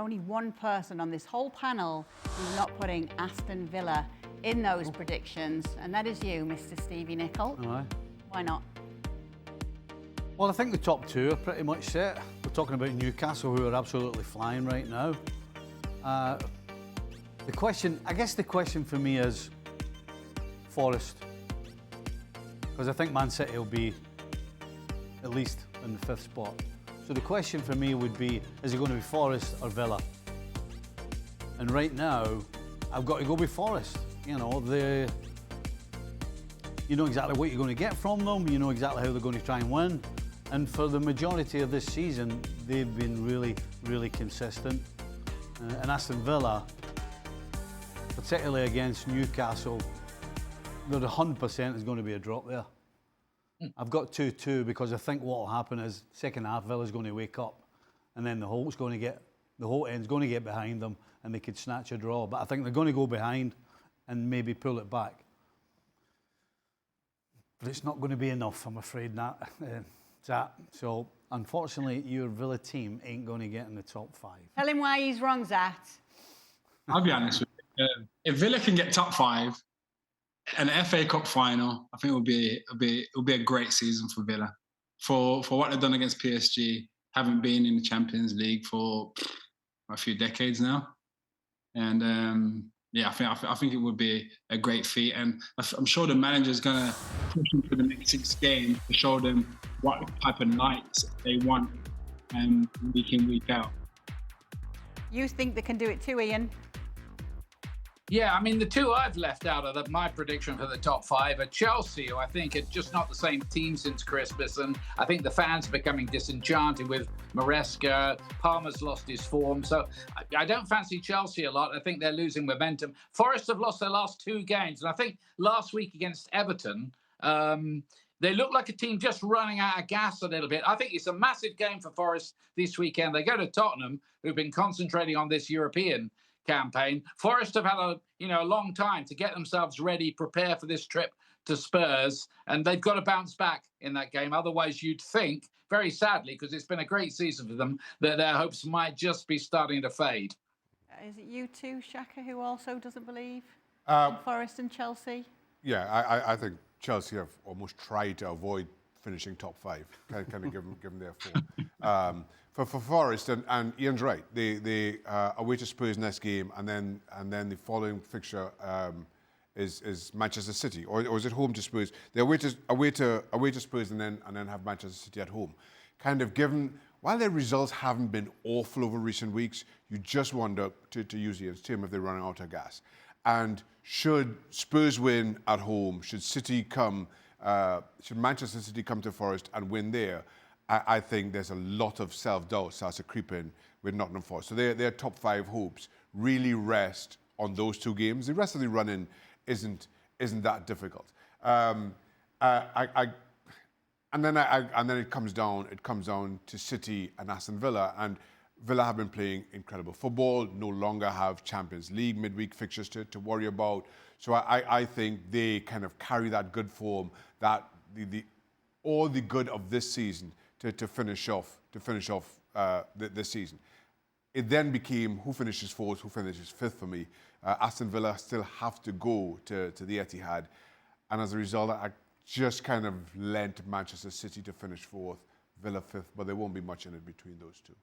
only one person on this whole panel who's not putting Aston Villa in those predictions, and that is you, Mr. Stevie Nicol. Aye. Why not? Well, I think the top two are pretty much set. We're talking about Newcastle, who are absolutely flying right now. I guess the question for me is Forest. Because I think Man City will be at least in the 5th spot. So the question for me would be, is it going to be Forest or Villa? And right now, I've got to go with Forest. You know exactly what you're going to get from them. You know exactly how they're going to try and win. And for the majority of this season, they've been really, really consistent. And Aston Villa, particularly against Newcastle, the 100% is going to be a drop there. I've got 2-2 because I think what will happen is second half Villa's going to wake up, and then the whole end's going to get behind them, and they could snatch a draw. But I think they're going to go behind and maybe pull it back. But it's not going to be enough, I'm afraid, Zat. So unfortunately, your Villa team ain't going to get in the top 5. Tell him why he's wrong, Zat. I'll be honest with you. If Villa can get top 5, an FA Cup final, I think it'll be a great season for Villa. For what they've done against PSG, haven't been in the Champions League for a few decades now, and yeah, I think it would be a great feat, and I'm sure the manager's gonna push them for the next 6 games to show them what type of nights they want, week in, week out. You think they can do it too, Ian? Yeah, I mean, the two I've left out of my prediction for the top 5 are Chelsea, who I think are just not the same team since Christmas, and I think the fans are becoming disenchanted with Maresca. Palmer's lost his form, so I don't fancy Chelsea a lot. I think they're losing momentum. Forest have lost their last 2 games, and I think last week against Everton, they look like a team just running out of gas a little bit. I think it's a massive game for Forest this weekend. They go to Tottenham, who've been concentrating on this European campaign. Forest have had a long time to get themselves ready, prepare for this trip to Spurs, and they've got to bounce back in that game. Otherwise, you'd think, very sadly, because it's been a great season for them, that their hopes might just be starting to fade. Is it you too, Shaka, who also doesn't believe in Forest and Chelsea? Yeah, I think Chelsea have almost tried to avoid finishing top 5, kind of give them their form. For Forest, and Ian's right, they away to Spurs next game, and then the following fixture is Manchester City, or is it home to Spurs? They're away to Spurs, and then have Manchester City at home. Kind of given, while their results haven't been awful over recent weeks, you just wonder, to use Ian's term, if they're running out of gas. And should Spurs win at home, should Manchester City come to Forest and win there, I think there's a lot of self-doubt starts to creep in with Nottingham Forest. So their top 5 hopes really rest on those 2 games. The rest of the run-in isn't that difficult. And then it comes down to City and Aston Villa, and Villa have been playing incredible football. No longer have Champions League midweek fixtures to worry about. So I think they kind of carry that good form, that all the good of this season to finish off this season. It then became who finishes 4th, who finishes 5th for me. Aston Villa still have to go to the Etihad, and as a result, I just kind of lent Manchester City to finish 4th, Villa 5th, but there won't be much in it between those two.